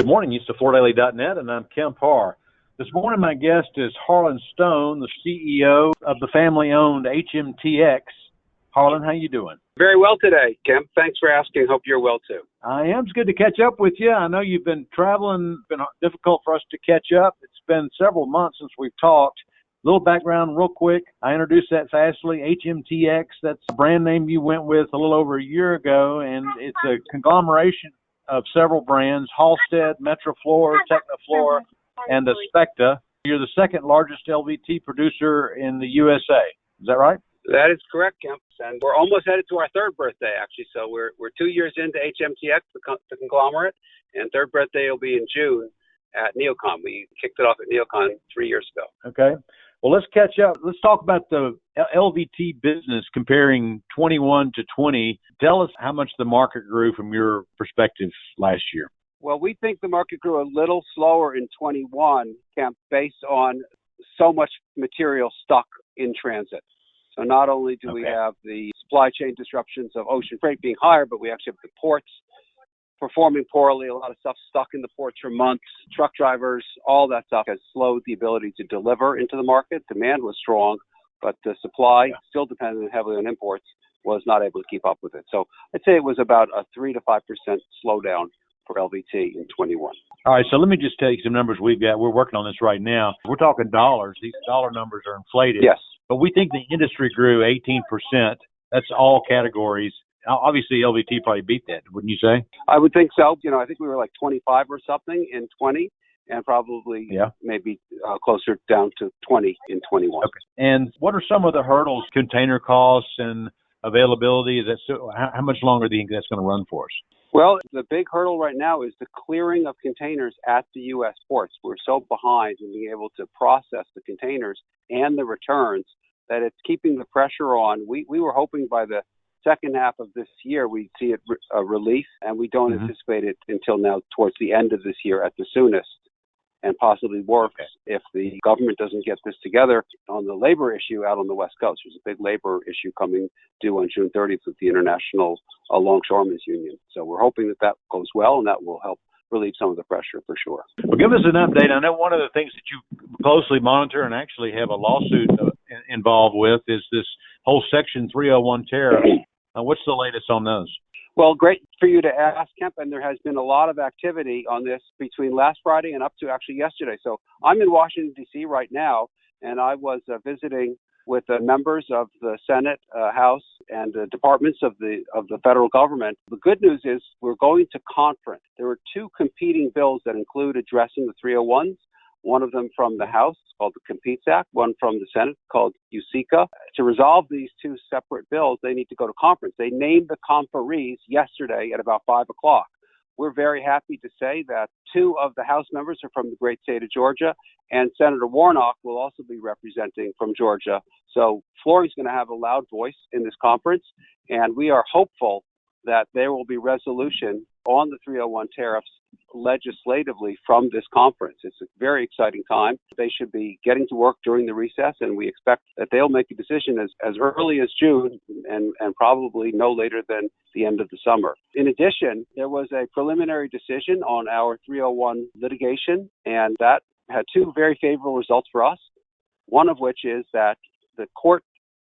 Good morning, EastofFloorDaily.net, and I'm Kemp Harr. This morning, my guest is Harlan Stone, the CEO of the family-owned HMTX. Harlan, how you doing? Very well today, Kemp. Thanks for asking. Hope you're well, too. I am. It's good to catch up with you. I know you've been traveling. It's been difficult for us to catch up. It's been several months since we've talked. A little background real quick. I introduced that fastly. HMTX, that's the brand name you went with a little over a year ago, and it's a conglomeration of several brands: Halstead, Metroflor, Technoflor, and Specta. You're the second largest LVT producer in the USA. Is that right? That is correct, Kemp. And we're almost headed to our third birthday, actually. So we're 2 years into HMTX, the conglomerate, and third birthday will be in June at NeoCon. We kicked it off at NeoCon 3 years ago. Okay. Well, let's catch up. Let's talk about the LVT business comparing 21 to 20. Tell us how much the market grew from your perspective last year. Well, we think the market grew a little slower in 21, Kemp, based on so much material stuck in transit. So not only do we have the supply chain disruptions of ocean freight being higher, but we actually have the ports performing poorly, a lot of stuff stuck in the ports for months. Truck drivers, all that stuff has slowed the ability to deliver into the market. Demand was strong, but the supply, still dependent heavily on imports, was not able to keep up with it. So I'd say it was about a 3 to 5% slowdown for LVT in 21. All right, so let me just tell you some numbers we've got. We're working on this right now. We're talking dollars. These dollar numbers are inflated. Yes. But we think the industry grew 18%. That's all categories. Obviously, LVT probably beat that, wouldn't you say? I would think so. I think we were like 25 or something in 20, and probably maybe closer down to 20 in 21. Okay. And what are some of the hurdles? Container costs and availability? Is that how much longer do you think that's going to run for us? Well, the big hurdle right now is the clearing of containers at the U.S. ports. We're so behind in being able to process the containers and the returns that it's keeping the pressure on. We were hoping by the second half of this year we'd see it relief, and we don't anticipate it until now towards the end of this year at the soonest, and possibly worse if the government doesn't get this together on the labor issue out on the West Coast. There's a big labor issue coming due on June 30th with the International Longshoremen's Union. So we're hoping that goes well, and that will help relieve some of the pressure for sure. Well, give us an update. I know one of the things that you closely monitor and actually have a lawsuit involved with is this whole Section 301 tariff. What's the latest on those? Well, great for you to ask, Kemp, and there has been a lot of activity on this between last Friday and up to actually yesterday. So I'm in Washington, D.C. right now, and I was visiting with members of the Senate, House, and departments of the federal government. The good news is we're going to conference. There were two competing bills that include addressing the 301s. One of them from the House called the Competes Act, one from the Senate called USICA. To resolve these two separate bills, they need to go to conference. They named the conferees yesterday at about 5 o'clock. We're very happy to say that two of the House members are from the great state of Georgia, and Senator Warnock will also be representing from Georgia. So Florida's going to have a loud voice in this conference, and we are hopeful that there will be resolution on the 301 tariffs legislatively from this conference. It's a very exciting time. They should be getting to work during the recess, and we expect that they'll make a decision as early as June and probably no later than the end of the summer. In addition, there was a preliminary decision on our 301 litigation, and that had two very favorable results for us, one of which is that the court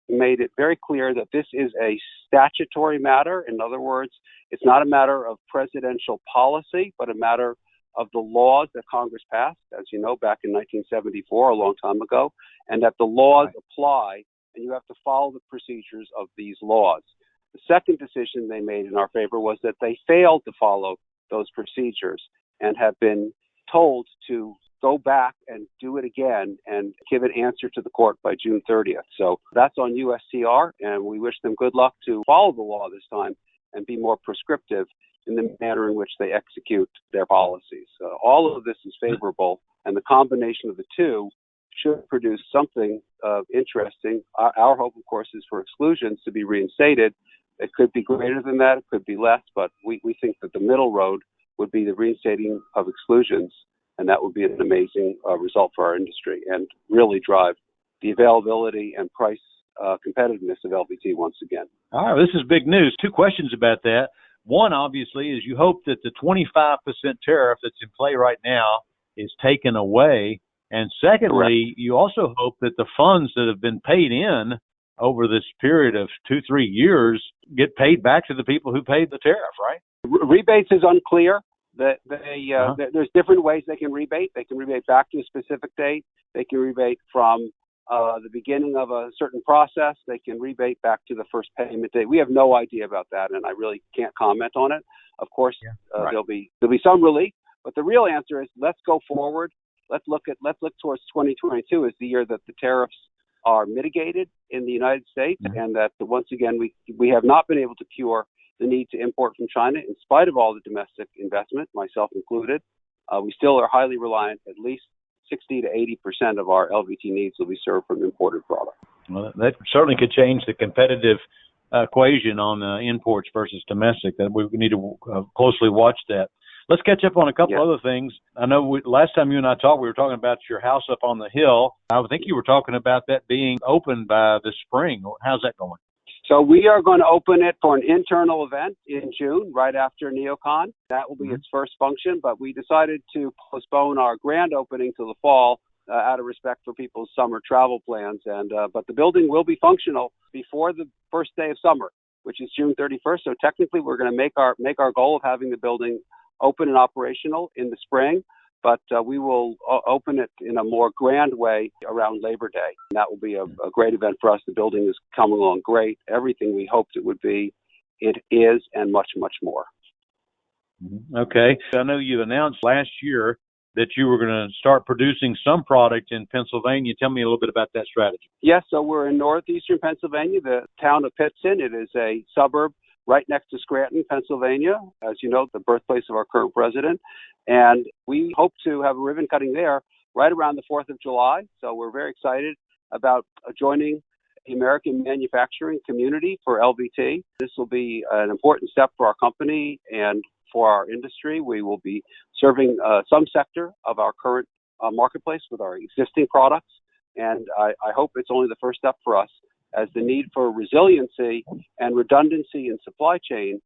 made it very clear that this is a statutory matter. In other words, it's not a matter of presidential policy, but a matter of the laws that Congress passed, as you know, back in 1974, a long time ago, and that the laws apply, and you have to follow the procedures of these laws. The second decision they made in our favor was that they failed to follow those procedures and have been told to go back and do it again and give an answer to the court by June 30th. So that's on USTR, and we wish them good luck to follow the law this time and be more prescriptive in the manner in which they execute their policies. All of this is favorable, and the combination of the two should produce something interesting. Our hope, of course, is for exclusions to be reinstated. It could be greater than that, it could be less, but we think that the middle road would be the reinstating of exclusions, and that would be an amazing result for our industry and really drive the availability and price competitiveness of LVT once again. All right, this is big news. Two questions about that. One, obviously, is you hope that the 25% tariff that's in play right now is taken away. And secondly, Correct. you also hope that the funds that have been paid in over this period of 2-3 years get paid back to the people who paid the tariff, right? Rebates is unclear. There's different ways they can rebate. They can rebate back to a specific date. They can rebate from the beginning of a certain process. They can rebate back to the first payment date. We have no idea about that, and I really can't comment on it. Of course, right. there'll be some relief, but the real answer is let's go forward. Let's look towards 2022 as the year that the tariffs are mitigated in the United States, and that once again we have not been able to cure the need to import from China in spite of all the domestic investment, myself included. We still are highly reliant. At least 60 to 80% of our LVT needs will be served from imported products. Well, that certainly could change the competitive equation on imports versus domestic. That we need to closely watch that. Let's catch up on a couple other things. I know last time you and I talked, we were talking about your house up on the hill. I think you were talking about that being open by the spring. How's that going? So we are going to open it for an internal event in June, right after NeoCon. That will be its first function, but we decided to postpone our grand opening to the fall out of respect for people's summer travel plans. But the building will be functional before the first day of summer, which is June 31st. So technically, we're going to make our goal of having the building open and operational in the spring, but we will open it in a more grand way around Labor Day. And that will be a great event for us. The building is coming along great. Everything we hoped it would be, it is, and much, much more. Okay. I know you announced last year that you were going to start producing some product in Pennsylvania. Tell me a little bit about that strategy. Yes, so we're in northeastern Pennsylvania, the town of Pittston. It is a suburb right next to Scranton, Pennsylvania, as you know, the birthplace of our current president. And we hope to have a ribbon cutting there right around the 4th of July. So we're very excited about joining the American manufacturing community for LVT. This will be an important step for our company and for our industry. We will be serving some sector of our current marketplace with our existing products. And I hope it's only the first step for us, as the need for resiliency and redundancy in supply chain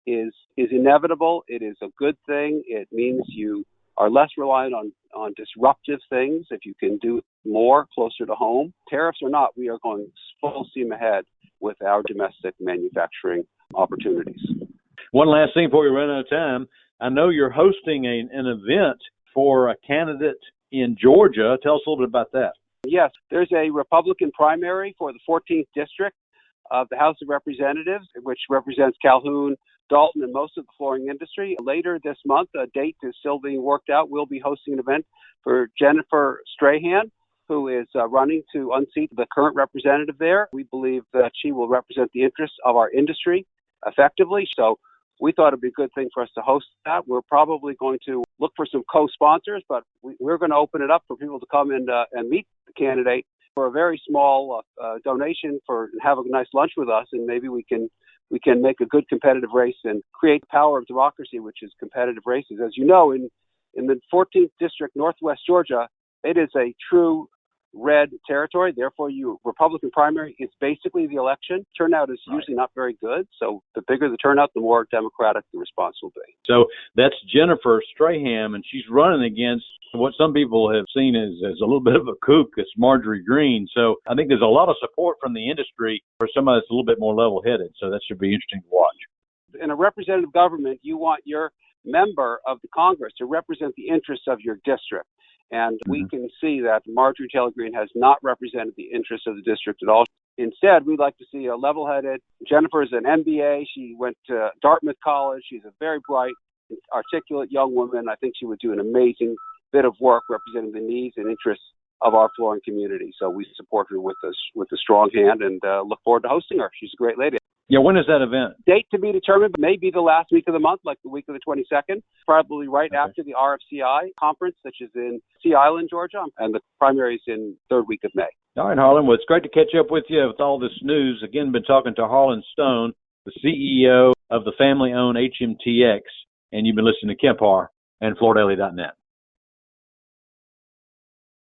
is inevitable. It is a good thing. It means you are less reliant on disruptive things if you can do more closer to home. Tariffs or not, we are going full steam ahead with our domestic manufacturing opportunities. One last thing before we run out of time. I know you're hosting an event for a candidate in Georgia. Tell us a little bit about that. Yes, there's a Republican primary for the 14th District of the House of Representatives, which represents Calhoun, Dalton, and most of the flooring industry. Later this month, a date is still being worked out. We'll be hosting an event for Jennifer Strayhan, who is running to unseat the current representative there. We believe that she will represent the interests of our industry effectively. So we thought it'd be a good thing for us to host that. We're probably going to look for some co-sponsors, but we're going to open it up for people to come and meet the candidate for a very small donation and have a nice lunch with us, and maybe we can make a good competitive race and create the power of democracy, which is competitive races. As you know, in the 14th District, Northwest Georgia, it is a true red territory. Therefore, Republican primary is basically the election. Turnout is usually not very good. So the bigger the turnout, the more Democratic the response will be. So that's Jennifer Strayhan, and she's running against what some people have seen as a little bit of a kook. It's Marjorie Greene. So I think there's a lot of support from the industry for somebody that's a little bit more level-headed. So that should be interesting to watch. In a representative government, you want your member of the Congress to represent the interests of your district. And we can see that Marjorie Taylor Greene has not represented the interests of the district at all. Instead, we'd like to see a level-headed. Jennifer is an MBA. She went to Dartmouth College. She's a very bright, articulate young woman. I think she would do an amazing bit of work representing the needs and interests of our flooring community. So we support her with a strong hand and look forward to hosting her. She's a great lady. Yeah, when is that event? Date to be determined, but maybe the last week of the month, like the week of the 22nd, probably right after the RFCI conference, which is in Sea Island, Georgia, and the primary is in third week of May. All right, Harlan. Well, it's great to catch up with you with all this news. Again, been talking to Harlan Stone, the CEO of the family-owned HMTX, and you've been listening to Kemp Harr and FloorDaily.net.